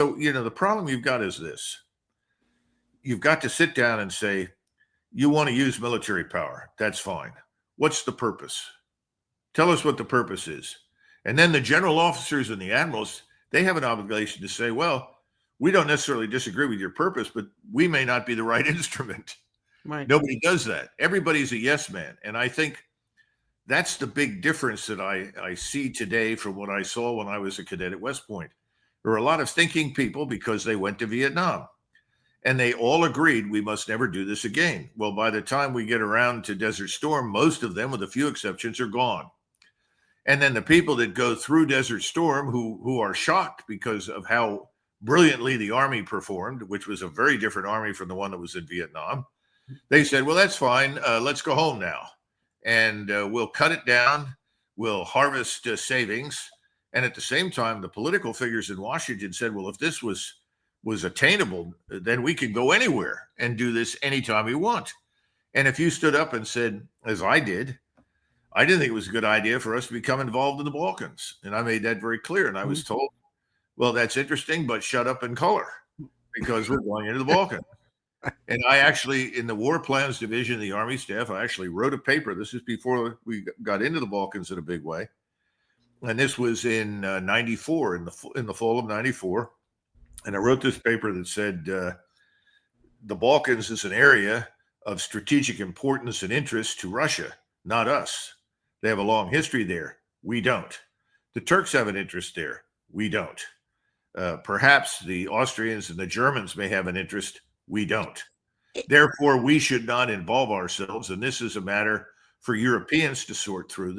So, the problem you've got is this. You've got to sit down and say, you want to use military power. That's fine. What's the purpose? Tell us what the purpose is. And then the general officers and the admirals, they have an obligation to say, well, we don't necessarily disagree with your purpose, but we may not be the right instrument. Right. Nobody does that. Everybody's a yes man. And I think that's the big difference that I see today from what I saw when I was a cadet at West Point. There were a lot of thinking people because they went to Vietnam. And they all agreed we must never do this again. Well, by the time we get around to Desert Storm, most of them, with a few exceptions, are gone. And then the people that go through Desert Storm who are shocked because of how brilliantly the Army performed, which was a very different Army from the one that was in Vietnam, they said, well, that's fine. Let's go home now. And we'll cut it down. We'll harvest savings. And at the same time, the political figures in Washington said, well, if this was attainable, then we can go anywhere and do this anytime we want. And if you stood up and said, as I did, I didn't think it was a good idea for us to become involved in the Balkans. And I made that very clear. And I was told, well, that's interesting, but shut up and color because we're going into the Balkans. And I actually, in the War Plans Division of the Army Staff, I actually wrote a paper. This is before we got into the Balkans in a big way. And this was in 94, in the fall of 94. And I wrote this paper that said the Balkans is an area of strategic importance and interest to Russia, not us. They have a long history there. We don't. The Turks have an interest there. We don't. Perhaps the Austrians and the Germans may have an interest. We don't. Therefore, we should not involve ourselves. And this is a matter for Europeans to sort through.